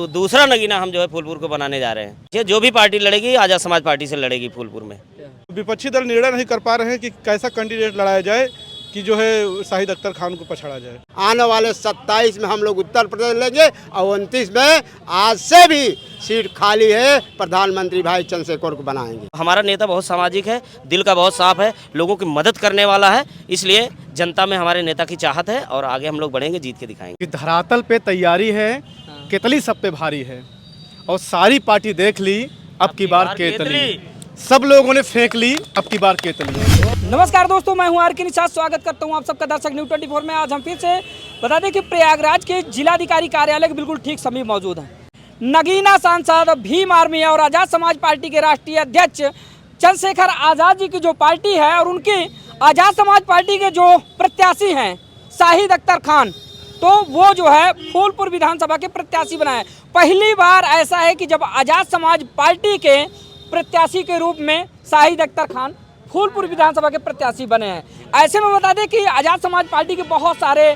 तो दूसरा नगीना हम जो है फूलपुर को बनाने जा रहे हैं। ये जो भी पार्टी लड़ेगी आजाद समाज पार्टी से लड़ेगी फूलपुर में। विपक्षी दल निर्णय नहीं कर पा रहे हैं कि कैसा कैंडिडेट लड़ाया जाए कि जो है शाहिद अख्तर खान को पछाड़ा जाए। आने वाले 27 में हम लोग उत्तर प्रदेश लेंगे और 29 में आज से भी सीट खाली है, प्रधानमंत्री भाई चंद्रशेखर को बनाएंगे। हमारा नेता बहुत सामाजिक है, दिल का बहुत साफ है, लोगों की मदद करने वाला है, इसलिए जनता में हमारे नेता की चाहत है और आगे हम लोग बढ़ेंगे, जीत के दिखाएंगे। धरातल पे तैयारी है, केतली सब पे भारी है और सारी पार्टी देख ली, अब की बार केतली सब लोगों ने फेंक ली, अब की बार केतली। नमस्कार दोस्तों, मैं हूं आर के निषाद, स्वागत करता हूं आप सबका दर्शक न्यूज़ 24 में। आज हम फिर से बता दें कि प्रयागराज के जिलाधिकारी कार्यालय के बिल्कुल ठीक समीप मौजूद हैं नगीना सांसद भीम आर्मी और आज़ाद समाज पार्टी के राष्ट्रीय अध्यक्ष चंद्रशेखर आज़ाद जी की जो पार्टी है और उनकी आज़ाद समाज पार्टी के जो प्रत्याशी हैं शाहिद अख्तर खान, तो वो जो है फूलपुर विधानसभा के प्रत्याशी बनाए। पहली बार ऐसा है कि जब आज़ाद समाज पार्टी के प्रत्याशी के रूप में शाहिद अख्तर खान फूलपुर विधानसभा के प्रत्याशी बने हैं। ऐसे में बता दें कि आज़ाद समाज पार्टी के बहुत सारे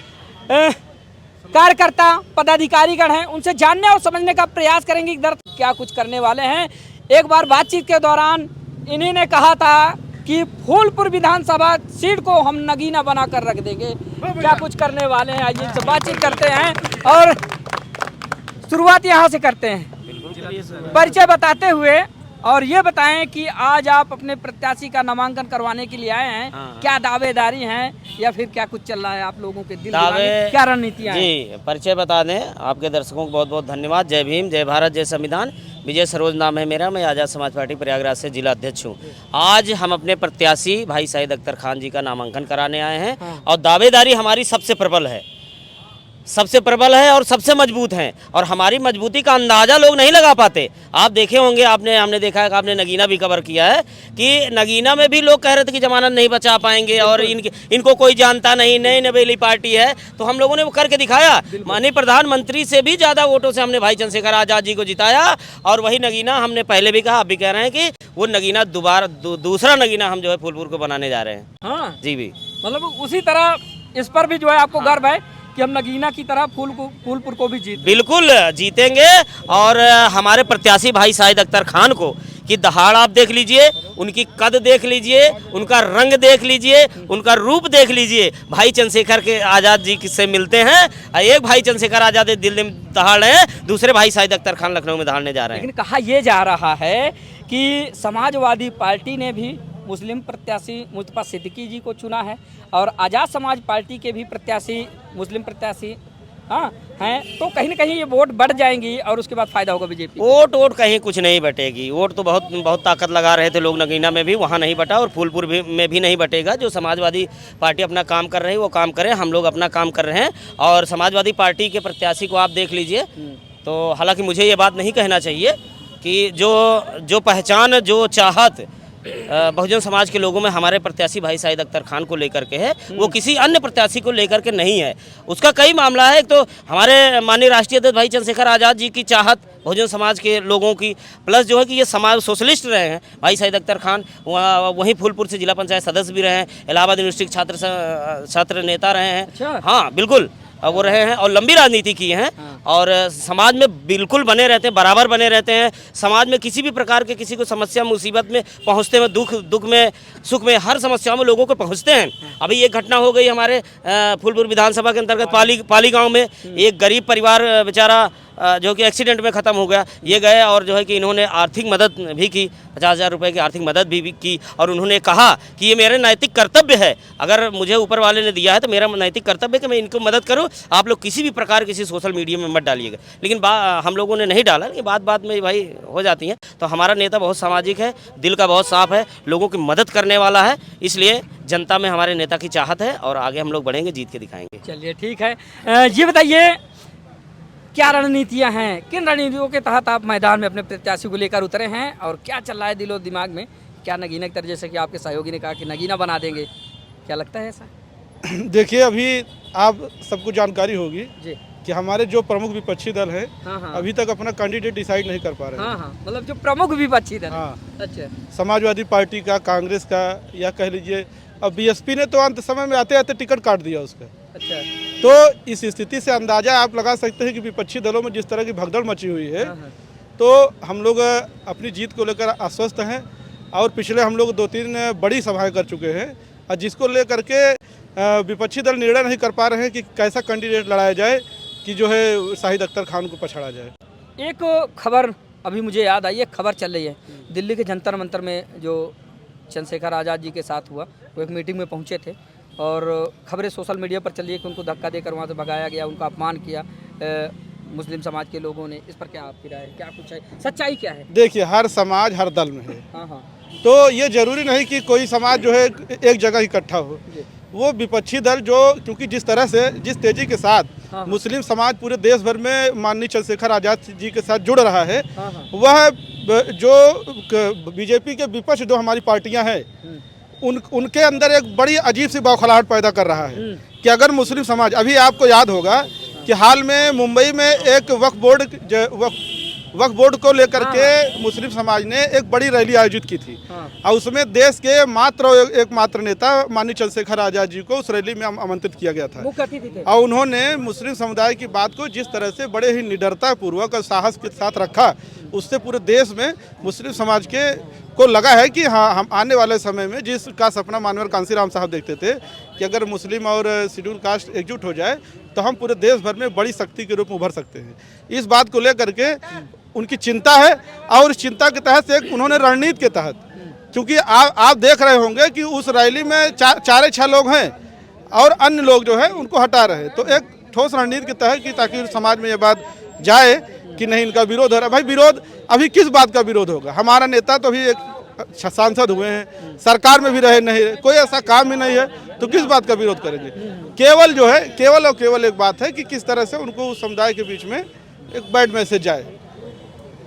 कार्यकर्ता पदाधिकारीगण हैं, उनसे जानने और समझने का प्रयास करेंगे कि दर क्या कुछ करने वाले हैं। एक बार बातचीत के दौरान इन्हीं ने कहा था कि फूलपुर विधानसभा सीट को हम नगीना बनाकर रख देंगे। क्या कुछ करने वाले हैं, आइए इनसे बातचीत करते हैं और शुरुआत यहाँ से करते हैं। परिचय बताते हुए और ये बताएं कि आज आप अपने प्रत्याशी का नामांकन करवाने के लिए आए हैं। क्या दावेदारी हैं या फिर क्या कुछ चल रहा है आप लोगों के दिल में, क्या रणनीतियां हैं? जी, परिचय बता दें। आपके दर्शकों को बहुत बहुत धन्यवाद। जय भीम, जय भारत, जय संविधान। विजय सरोज नाम है मेरा, मैं आज़ाद समाज पार्टी प्रयागराज से जिला अध्यक्ष हूँ। आज हम अपने प्रत्याशी भाई शाहिद अख्तर खान जी का नामांकन कराने आए हैं और दावेदारी हमारी सबसे प्रबल है, सबसे प्रबल है और सबसे मजबूत हैं और हमारी मजबूती का अंदाज़ा लोग नहीं लगा पाते। आप देखे होंगे, हमने देखा है कि आपने नगीना भी कवर किया है कि नगीना में भी लोग कह रहे थे कि जमानत नहीं बचा पाएंगे और इनको कोई जानता नहीं, नई नवेली पार्टी है। तो हम लोगों ने वो करके दिखाया। माननीय प्रधानमंत्री से भी ज़्यादा वोटों से हमने भाई चंद्रशेखर आज़ाद जी को जिताया और वही नगीना हमने पहले भी कहा, आप भी कह रहे हैं कि वो नगीना दूसरा नगीना हम जो है फूलपुर को बनाने जा रहे हैं। हाँ जी भी, मतलब उसी तरह इस पर भी जो है आपको गर्व है कि हम नगीना की तरह फूलपुर को भी बिल्कुल जीतेंगे। और हमारे प्रत्याशी भाई शाहिद अख्तर खान को कि दहाड़ आप देख लीजिए, उनकी कद देख लीजिए, उनका रंग देख लीजिए, उनका रूप देख लीजिए। भाई चंद्रशेखर के आज़ाद जी किससे मिलते हैं। एक भाई चंद्रशेखर आज़ाद दिल्ली में दहाड़ रहे हैं, दूसरे भाई शाहिद अख्तर खान लखनऊ में दहाड़ने जा रहे हैं। लेकिन कहा यह जा रहा है कि समाजवादी पार्टी ने भी मुस्लिम प्रत्याशी मुस्तफा सिद्दीकी जी को चुना है और आज़ाद समाज पार्टी के भी प्रत्याशी मुस्लिम प्रत्याशी हैं, तो कहीं ना कहीं ये वोट बढ़ जाएंगी और उसके बाद फायदा होगा बीजेपी। वोट कहीं कुछ नहीं बटेगी। वोट तो बहुत ताकत लगा रहे थे लोग नगीना में भी, वहाँ नहीं बटा और फूलपुर में भी नहीं बटेगा। जो समाजवादी पार्टी अपना काम कर रही है वो काम करे, हम लोग अपना काम कर रहे हैं। और समाजवादी पार्टी के प्रत्याशी को आप देख लीजिए, तो हालांकि मुझे ये बात नहीं कहना चाहिए कि जो पहचान, जो चाहत बहुजन समाज के लोगों में हमारे प्रत्याशी भाई शाहिद अख्तर खान को लेकर के है, वो किसी अन्य प्रत्याशी को लेकर के नहीं है। उसका कई मामला है। एक तो हमारे माननीय राष्ट्रीय अध्यक्ष भाई चंद्रशेखर आज़ाद जी की चाहत बहुजन समाज के लोगों की, प्लस जो है कि ये समाज सोशलिस्ट रहे हैं भाई शाहिद अख्तर खान। वहीं फूलपुर से जिला पंचायत सदस्य भी रहे हैं, इलाहाबाद यूनिवर्सिटी छात्र नेता रहे हैं। अच्छा। हाँ बिल्कुल, वो रहे हैं और लंबी राजनीति की हैं और समाज में बिल्कुल बने रहते हैं, बराबर बने रहते हैं। समाज में किसी भी प्रकार के किसी को समस्या मुसीबत में पहुंचते हैं, दुख में सुख में हर समस्याओं में लोगों को पहुंचते हैं। अभी एक घटना हो गई हमारे फूलपुर विधानसभा के अंतर्गत पाली गांव में, एक गरीब परिवार बेचारा जो कि एक्सीडेंट में ख़त्म हो गया। ये गए और जो है कि इन्होंने आर्थिक मदद भी की, 50,000 रुपये की आर्थिक मदद भी की और उन्होंने कहा कि ये मेरा नैतिक कर्तव्य है, अगर मुझे ऊपर वाले ने दिया है तो मेरा नैतिक कर्तव्य है कि मैं इनको मदद करूं। आप लोग किसी भी प्रकार किसी सोशल मीडिया में मत डालिएगा। लेकिन हम लोगों ने नहीं डाला, लेकिन बात में भाई हो जाती हैं। तो हमारा नेता बहुत सामाजिक है, दिल का बहुत साफ है, लोगों की मदद करने वाला है, इसलिए जनता में हमारे नेता की चाहत है और आगे हम लोग बढ़ेंगे, जीत के दिखाएंगे। चलिए ठीक है, ये बताइए क्या रणनीतियां हैं, किन रणनीतियों के तहत आप मैदान में अपने प्रत्याशी को लेकर उतरे हैं और क्या चल रहा है दिलो दिमाग में? क्या नगीना की तरह, जैसे कि आपके सहयोगी ने कहा कि नगीना बना देंगे, क्या लगता है ऐसा? देखिए, अभी आप सबको जानकारी होगी जी कि हमारे जो प्रमुख विपक्षी दल हैं हाँ। अभी तक अपना कैंडिडेट डिसाइड नहीं कर पा रहे हैं। हाँ, मतलब जो प्रमुख विपक्षी दल। हाँ, अच्छा, समाजवादी पार्टी का, कांग्रेस का, या कह लीजिए अब बीएसपी ने तो अंत समय में आते आते टिकट काट दिया उसका। अच्छा, तो इस स्थिति से अंदाज़ा आप लगा सकते हैं कि विपक्षी दलों में जिस तरह की भगदड़ मची हुई है, तो हम लोग अपनी जीत को लेकर आश्वस्त हैं और पिछले हम लोग 2-3 बड़ी सभाएं कर चुके हैं और जिसको लेकर के विपक्षी दल निर्णय नहीं कर पा रहे हैं कि कैसा कैंडिडेट लड़ाया जाए कि जो है शाहिद अख्तर खान को पछाड़ा जाए। एक खबर अभी मुझे याद आई, एक खबर चल रही है दिल्ली के जंतर मंतर में जो चंद्रशेखर आज़ाद जी के साथ हुआ, वो एक मीटिंग में पहुंचे थे और खबरें सोशल मीडिया पर चल रही है कि उनको धक्का देकर वहाँ से भगाया गया, उनका अपमान किया मुस्लिम समाज के लोगों ने। इस पर क्या आपकी राय है, क्या कुछ है, सच्चाई क्या है? देखिए, हर समाज हर दल में है। हाँ, तो ये जरूरी नहीं कि कोई समाज जो है एक जगह इकट्ठा हो। वो विपक्षी दल जो, क्योंकि जिस तरह से जिस तेजी के साथ मुस्लिम समाज पूरे देश भर में माननीय चंद्रशेखर आज़ाद जी के साथ जुड़ रहा है, वह जो बीजेपी के विपक्ष जो हमारी पार्टियां हैं उनके अंदर एक बड़ी अजीब सी बौखलाहट पैदा कर रहा है कि अगर मुस्लिम समाज, अभी आपको याद होगा कि हाल में मुंबई में एक वक्फ बोर्ड को लेकर के मुस्लिम समाज ने एक बड़ी रैली आयोजित की थी और उसमें देश के एकमात्र नेता माननीय चंद्रशेखर आज़ाद जी को उस रैली में आमंत्रित किया गया था और उन्होंने मुस्लिम समुदाय की बात को जिस तरह से बड़े ही निडरता पूर्वक और साहस के साथ रखा, उससे पूरे देश में मुस्लिम समाज को लगा है कि हाँ, हम आने वाले समय में जिसका सपना मानवर कांसीराम साहब देखते थे कि अगर मुस्लिम और शेड्यूल कास्ट एकजुट हो जाए तो हम पूरे देश भर में बड़ी शक्ति के रूप में उभर सकते हैं। इस बात को लेकर के उनकी चिंता है और इस चिंता के तहत एक उन्होंने रणनीति के तहत, क्योंकि आप देख रहे होंगे कि उस रैली में 4-6 लोग हैं और अन्य लोग जो है उनको हटा रहे हैं, तो एक ठोस रणनीति के तहत कि ताकि समाज में ये बात जाए कि नहीं, इनका विरोध हो रहा है। भाई विरोध अभी किस बात का विरोध होगा? हमारा नेता तो अभी एक सांसद हुए हैं, सरकार में भी रहे नहीं, कोई ऐसा काम ही नहीं है, तो किस बात का विरोध करेंगे? केवल एक बात है कि किस तरह से उनको उस समुदाय के बीच में एक बैड मैसेज जाए।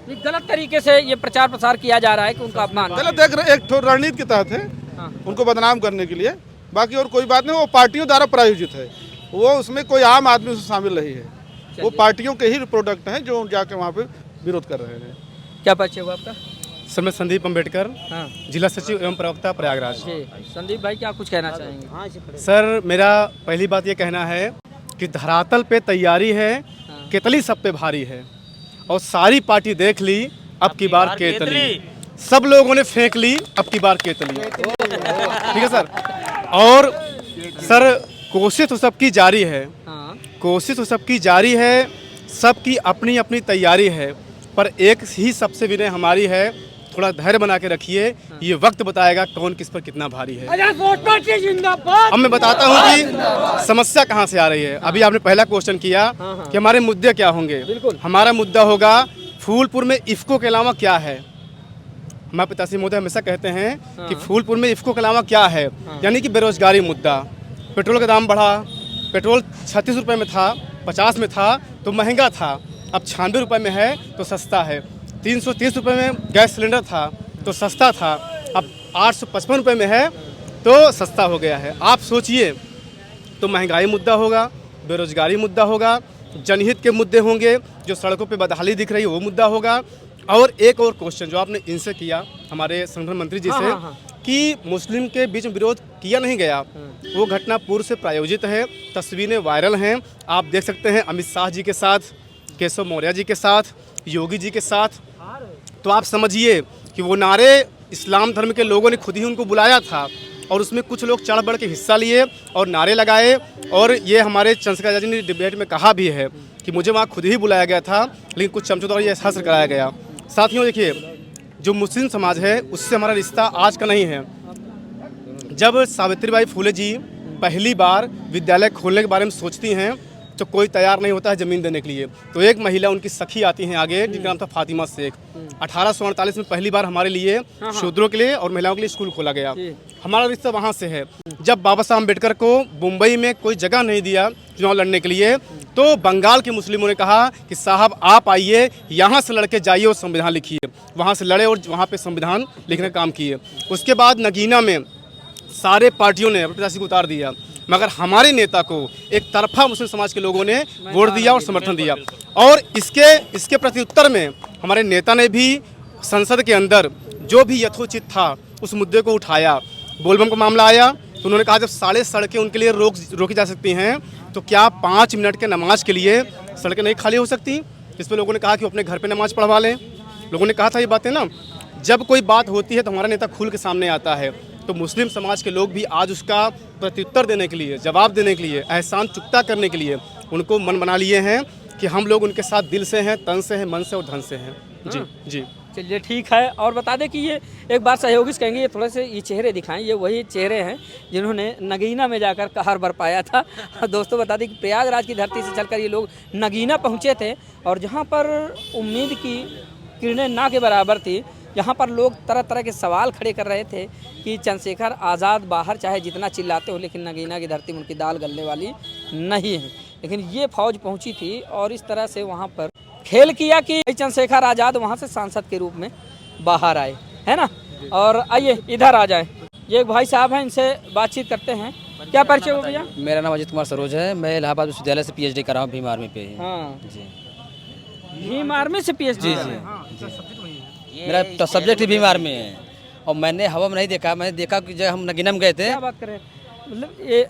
गलत तरीके से ये प्रचार प्रसार किया जा रहा है कि उनका अपमान गलत एक रणनीति के तहत है उनको बदनाम करने के लिए, बाकी और कोई बात नहीं। वो पार्टियों द्वारा प्रायोजित है, वो उसमें कोई आम आदमी उसमें शामिल नहीं है, वो पार्टियों के ही प्रोडक्ट हैं जो जाके वहाँ पे विरोध कर रहे हैं। क्या परिचय हुआ आपका? सर, मैं संदीप अम्बेडकर, जिला सचिव एवं प्रवक्ता प्रयागराज। संदीप भाई, क्या कुछ कहना चाहेंगे? सर, मेरा पहली बात ये कहना है कि धरातल पे तैयारी है, केतली सब पे भारी है और सारी पार्टी देख ली, अब की बार केतली। सब लोगों ने फेंक ली, अब की बार केतली। ठीक है सर। और सर, कोशिश तो सबकी जारी है, कोशिश तो सबकी जारी है, सबकी अपनी अपनी तैयारी है, पर एक ही सबसे विनय हमारी है, थोड़ा धैर्य बना के रखिए, ये वक्त बताएगा कौन किस पर कितना भारी है। अब मैं बताता हूँ कि समस्या कहाँ से आ रही है। अभी आपने पहला क्वेश्चन किया कि हमारे मुद्दे क्या होंगे। हमारा मुद्दा होगा फूलपुर में इफ्को के अलावा क्या है। हमारे पिताश्री महोदय हमेशा कहते हैं कि फूलपुर में इफ्को के अलावा क्या है, यानी कि बेरोजगारी मुद्दा। पेट्रोल का दाम बढ़ा, पेट्रोल 36 रुपये में था, 50 में था तो महंगा था, अब 96 रुपये में है तो सस्ता है। 330 रुपये में गैस सिलेंडर था तो सस्ता था, अब 855 रुपये में है तो सस्ता हो गया है। आप सोचिए, तो महंगाई मुद्दा होगा, बेरोजगारी मुद्दा होगा, जनहित के मुद्दे होंगे, जो सड़कों पे बदहाली दिख रही है वो मुद्दा होगा। और एक और क्वेश्चन जो आपने इनसे किया, हमारे संगठन मंत्री जी से, कि मुस्लिम के बीच में विरोध किया नहीं गया, वो घटना पूर्व से प्रायोजित है, तस्वीरें वायरल हैं, आप देख सकते हैं अमित शाह जी के साथ, केशव मौर्य जी के साथ, योगी जी के साथ। तो आप समझिए कि वो नारे इस्लाम धर्म के लोगों ने खुद ही उनको बुलाया था और उसमें कुछ लोग चढ़ बढ़ के हिस्सा लिए और नारे लगाए। और ये हमारे चंद्रशेखर आज़ाद जी ने डिबेट में कहा भी है कि मुझे वहाँ खुद ही बुलाया गया था, लेकिन कुछ चमचों द्वारा ये एहसास कराया गया। साथियों, देखिए, जो मुस्लिम समाज है उससे हमारा रिश्ता आज का नहीं है। जब सावित्रीबाई फुले जी पहली बार विद्यालय खोलने के बारे में सोचती हैं तो कोई तैयार नहीं होता है ज़मीन देने के लिए। तो एक महिला, उनकी सखी आती हैं आगे, जिनका नाम था फातिमा शेख। 1848 में पहली बार हमारे लिए, शूद्रों के लिए और महिलाओं के लिए स्कूल खोला गया। हमारा रिश्ता वहाँ से है। जब बाबा साहब अम्बेडकर को मुंबई में कोई जगह नहीं दिया चुनाव लड़ने के लिए, तो बंगाल के मुस्लिमों ने कहा कि साहब आप आइए, यहाँ से लड़के जाइए और संविधान लिखिए। वहाँ से लड़े और वहाँ पे संविधान लिखने का काम किए। उसके बाद नगीना में सारे पार्टियों ने अपने प्रत्याशी को उतार दिया, मगर हमारे नेता को एक तरफा मुस्लिम समाज के लोगों ने वोट दिया और समर्थन दिया। और इसके प्रत्युत्तर में हमारे नेता ने भी संसद के अंदर जो भी यथोचित था उस मुद्दे को उठाया। बोलबम का मामला आया तो उन्होंने कहा जब सारे सड़कें उनके लिए रोकी जा सकती हैं तो क्या 5 मिनट के नमाज के लिए सड़कें नहीं खाली हो सकती? इस पर लोगों ने कहा कि अपने घर पे नमाज पढ़वा लें। लोगों ने कहा था ये बातें ना, जब कोई बात होती है तो हमारा नेता खुल के सामने आता है। तो मुस्लिम समाज के लोग भी आज उसका प्रत्युत्तर देने के लिए, जवाब देने के लिए, एहसान चुकता करने के लिए उनको मन बना लिए हैं कि हम लोग उनके साथ दिल से हैं, तन से हैं, मन से और धन से हैं। जी जी चलिए ठीक है। और बता दें कि ये एक बार सहयोगी से कहेंगे, ये थोड़े से ये चेहरे दिखाएं, ये वही चेहरे हैं जिन्होंने नगीना में जाकर कहर बरपाया था। दोस्तों बता दें कि प्रयागराज की धरती से चलकर ये लोग नगीना पहुँचे थे और जहाँ पर उम्मीद की किरणें ना के बराबर थी, यहाँ पर लोग तरह तरह के सवाल खड़े कर रहे थे कि चंद्रशेखर आज़ाद बाहर चाहे जितना चिल्लाते हो, लेकिन नगीना की धरती में उनकी दाल गलने वाली नहीं है। लेकिन ये फौज पहुँची थी और इस तरह से वहाँ पर खेल किया कि चंद्रशेखर आज़ाद वहाँ से सांसद के रूप में बाहर आए, है ना। और आइए इधर आ जाए, ये एक भाई साहब हैं, इनसे बातचीत करते हैं। क्या परिचय हो भैया? मेरा नाम अजित कुमार सरोज है। मैं इलाहाबाद विश्वविद्यालय से पीएचडी कर रहा हूँ भीम आर्मी पे। हाँ जी भीम आर्मी से पीएचडी? मेरा तो सब्जेक्ट ही भीम आर्मी है और मैंने हवा में नहीं देखा, मैंने देखा कि जब हम नगीना में गए थे। क्या बात करें, मतलब ये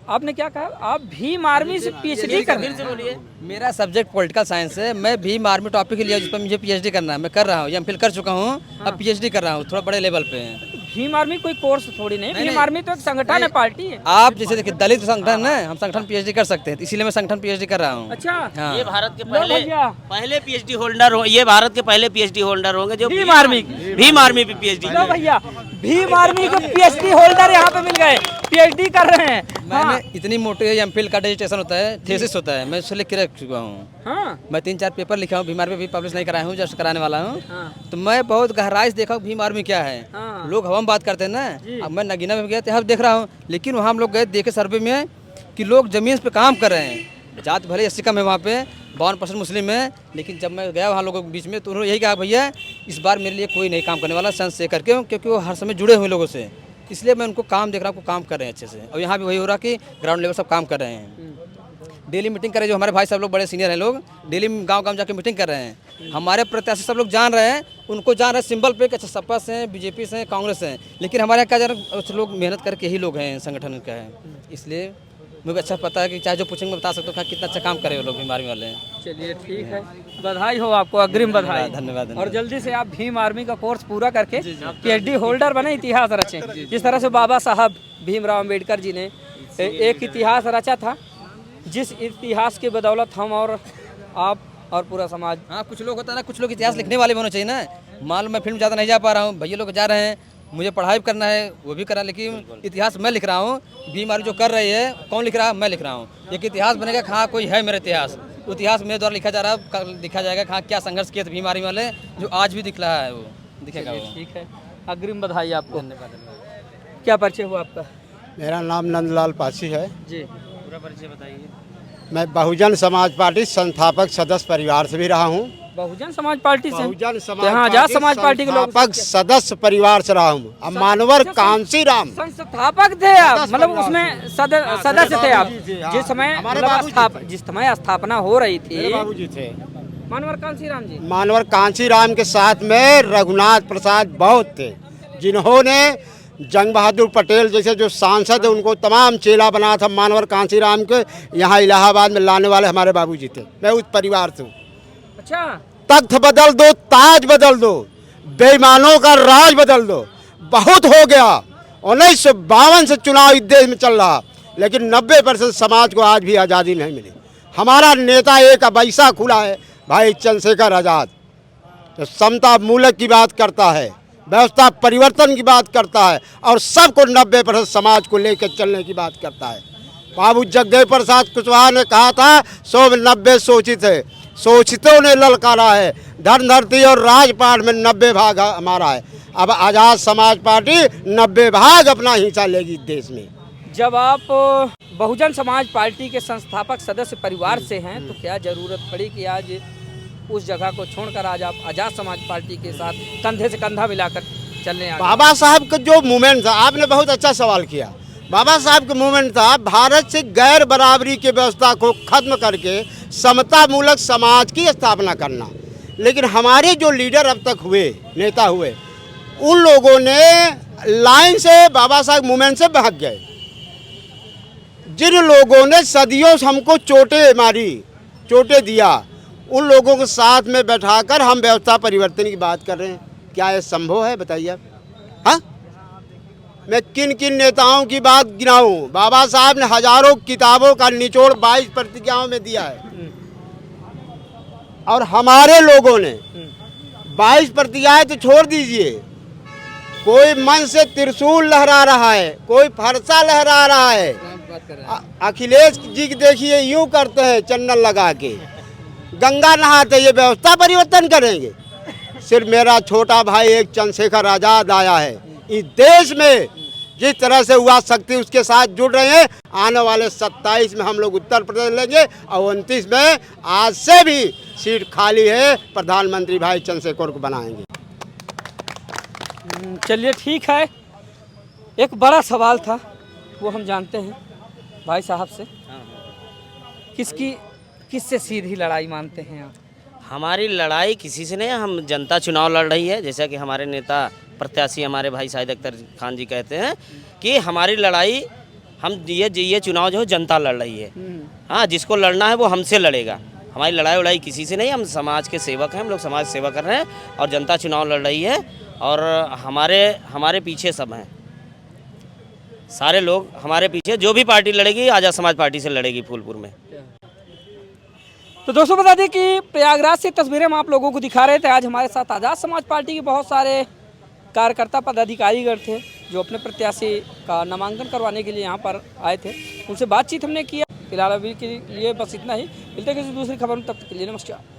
आपने क्या कहा, आप भीम आर्मी से पीएचडी कर रहे हैं? मेरा सब्जेक्ट पॉलिटिकल साइंस है। मैं भीम आर्मी टॉपिक लिया जिस पर मुझे पीएचडी करना है। मैं कर रहा हूँ, एमफिल कर चुका हूँ, अब पीएचडी कर रहा हूँ, थोड़ा बड़े लेवल पे है। भीम आर्मी कोई कोर्स थोड़ी नहीं, भीम आर्मी तो एक संगठन है, पार्टी है। आप जैसे देखिए दलित संगठन है, हम संगठन पीएचडी कर सकते हैं, इसीलिए मैं संगठन पीएचडी कर रहा हूँ। अच्छा हाँ। ये भारत के लो भैया। पहले पीएचडी होल्डर हो, ये भारत के पहले पीएचडी होल्डर होंगे जो भीम आर्मी पे पीएचडी। लो भैया, भीम आर्मी के पीएचडी होल्डर यहाँ पे मिल गए, पीएचडी कर रहे हैं। मैंने इतनी मोटी एमफिल का रजिस्ट्रेशन होता है, थीसिस होता है, मैं उससे लिख के रख चुका हूँ। हाँ मैं 3-4 पेपर लिखा हूँ, भीम आर्मी भी पब्लिश नहीं कराया हूँ, जस्ट कराने वाला हूँ। हाँ। तो मैं बहुत गहराई से देखा हूँ भीम आर्मी क्या है। हाँ। लोग हवा में बात करते हैं ना, अब मैं नगीना में गया तो अब देख रहा हूँ, लेकिन वहाँ हम लोग गए देखे सर्वे में कि लोग जमीन पे काम कर रहे हैं। जात भले 80 कम है वहाँ पे, 52% मुस्लिम है, लेकिन जब मैं गया वहाँ लोगों के बीच में तो उन्होंने यही कहा भैया इस बार मेरे लिए कोई नहीं काम करने वाला चंद्रशेखर के, क्योंकि वो हर समय जुड़े हुए लोगों से, इसलिए मैं उनको काम देख रहा हूँ, काम कर रहे हैं अच्छे से। और यहाँ भी वही हो रहा कि ग्राउंड लेवल सब काम कर रहे हैं। डेली मीटिंग कर रहे हैं, जो हमारे भाई सब लोग बड़े सीनियर हैं लोग, डेली गांव जाके मीटिंग कर रहे हैं। हमारे प्रत्याशी सब लोग जान रहे हैं, उनको जान रहे हैं सिंबल पे कि अच्छा सपा से हैं, बीजेपी से हैं, कांग्रेस से हैं, लेकिन हमारे यहाँ क्या जान लोग मेहनत करके ही लोग हैं, संगठन का है। इसलिए मुझे अच्छा पता है कि चाहे जो पूछेंगे मैं बता सकता हूँ कितना अच्छा काम करे वो लोग बीमारी वाले हैं। चलिए ठीक है, बधाई हो आपको, अग्रिम बधाई। धन्यवाद। और जल्दी से आप भीम आर्मी का कोर्स पूरा करके पीएचडी होल्डर बने, इतिहास रचें। जिस तरह से बाबा साहब भीमराव अंबेडकर जी ने एक इतिहास रचा था, जिस इतिहास की बदौलत हम और आप और पूरा समाज। हाँ, कुछ लोग होता है ना, कुछ लोग इतिहास लिखने वाले भी होने चाहिए ना। मान लो मैं फिल्म ज़्यादा नहीं जा पा रहा हूँ, भैया लोग जा रहे हैं, मुझे पढ़ाई करना है वो भी करा, लेकिन इतिहास मैं लिख रहा हूँ। भीम आर्मी जो कर रही है, कौन लिख रहा है? मैं लिख रहा हूँ। एक इतिहास बनेगा, हाँ कोई है मेरा इतिहास, इतिहास मेरे द्वारा लिखा जा रहा है, लिखा जाएगा हाँ क्या संघर्ष किए थे भीम आर्मी वाले, जो आज भी दिख रहा है वो दिखेगा वो। ठीक है, अग्रिम बधाई आपको। क्या परिचय हुआ आपका? मेरा नाम नंदलाल पासी है। जी पूरा परिचय बताइए। मैं बहुजन समाज पार्टी संस्थापक सदस्य परिवार से भी रहा हूँ। बहुजन समाज पार्टी से? बहुजन हाँ, आजाद समाज पार्टी के लोग संस्थापक सदस्य परिवार से रहा हूँ। अब मानवर कांसी राम संस्थापक थे आप, मतलब उसमें सदस्य थे आप जिस समय, हमारे मतलब बाबूजी जिस समय स्थापना हो रही थी। बाबूजी थे मानवर कांसी राम जी। मानवर कांसी राम के साथ में रघुनाथ प्रसाद बहुत थे, जिन्होंने जंग बहादुर पटेल जैसे जो सांसद है उनको तमाम चेला बनाया था। मानवर कांसी राम के यहाँ इलाहाबाद में लाने वाले हमारे बाबूजी थे। मैं उस परिवार से हूँ। अच्छा, तख्त बदल दो, ताज बदल दो, बेईमानों का राज बदल दो, बहुत हो गया। 1952 से चुनाव इस देश में चल रहा, लेकिन 90% समाज को आज भी आज़ादी नहीं मिली। हमारा नेता एक अब ऐसा खुला है भाई चंद्रशेखर आज़ाद, जो समता मूलक की बात करता है, व्यवस्था परिवर्तन की बात करता है और सबको 90% समाज को लेकर चलने की बात करता है। बाबू जगदेव प्रसाद कुशवाहा ने कहा था 100 में 90 सोचित है, सोचितों ने ललकारा है, धन धरती और राजपाट में 90 भाग हमारा है। अब आज़ाद समाज पार्टी 90 भाग अपना हिस्सा लेगी देश में। जब आप बहुजन समाज पार्टी के संस्थापक सदस्य परिवार से हैं, तो क्या जरूरत पड़ी कि आज उस जगह को छोड़कर आज आप आज़ाद समाज पार्टी के साथ कंधे से कंधा मिलाकर चलने आए? बाबा साहब का जो मूवमेंट था, आपने बहुत अच्छा सवाल किया। बाबा साहब का मूवमेंट था भारत से गैर बराबरी की व्यवस्था को खत्म करके समता मूलक समाज की स्थापना करना। लेकिन हमारे जो लीडर अब तक हुए, नेता हुए, उन लोगों ने लाइन से बाबा साहब मूवमेंट से भाग गए। जिन लोगों ने सदियों से हमको चोटें दिया, उन लोगों को साथ में बैठाकर हम व्यवस्था परिवर्तन की बात कर रहे हैं। क्या ये संभव है, बताइए आप? हाँ, मैं किन किन नेताओं की बात गिनाऊं? बाबा साहब ने हजारों किताबों का निचोड़ 22 प्रतिज्ञाओं में दिया है, और हमारे लोगों ने 22 प्रतिज्ञाएं तो छोड़ दीजिए, कोई मन से त्रिशूल लहरा रहा है, कोई फरसा लहरा रहा है। अखिलेश जी की देखिए यूं करते हैं चन्नन लगा के, गंगा नहाते, ये व्यवस्था परिवर्तन करेंगे? सिर्फ मेरा छोटा भाई एक चंद्रशेखर आजाद आया है इस देश में, जिस तरह से हुआ शक्ति उसके साथ जुड़ रहे हैं। आने वाले 27 में हम लोग उत्तर प्रदेश लेंगे और 29 में आज से भी सीट खाली है, प्रधानमंत्री भाई चंद्रशेखर को बनाएंगे। चलिए ठीक है, एक बड़ा सवाल था वो हम जानते हैं भाई साहब से, किससे सीधी लड़ाई मानते हैं आप? हमारी लड़ाई किसी से नहीं है, हम जनता चुनाव लड़ रही है। जैसा कि हमारे नेता प्रत्याशी हमारे भाई शाहिद अख्तर खान जी कहते हैं कि हमारी लड़ाई, हम ये चुनाव जो है जनता लड़ रही है। हाँ, जिसको लड़ना है वो हमसे लड़ेगा। हमारी लड़ाई उड़ाई किसी से नहीं, हम समाज के सेवक हैं, हम लोग समाज सेवा कर रहे हैं और जनता चुनाव लड़ रही है। और हमारे पीछे सब हैं, सारे लोग हमारे पीछे। जो भी पार्टी लड़ेगी आज़ाद समाज पार्टी से लड़ेगी फूलपुर में। तो दोस्तों बता दें कि प्रयागराज से तस्वीरें हम आप लोगों को दिखा रहे थे। आज हमारे साथ आज़ाद समाज पार्टी के बहुत सारे कार्यकर्ता पदाधिकारीगण थे जो अपने प्रत्याशी का नामांकन करवाने के लिए यहाँ पर आए थे। उनसे बातचीत हमने किया। फिलहाल अभी के लिए बस इतना ही, मिलते हैं किसी दूसरी खबर में, तब तक के लिए नमस्कार।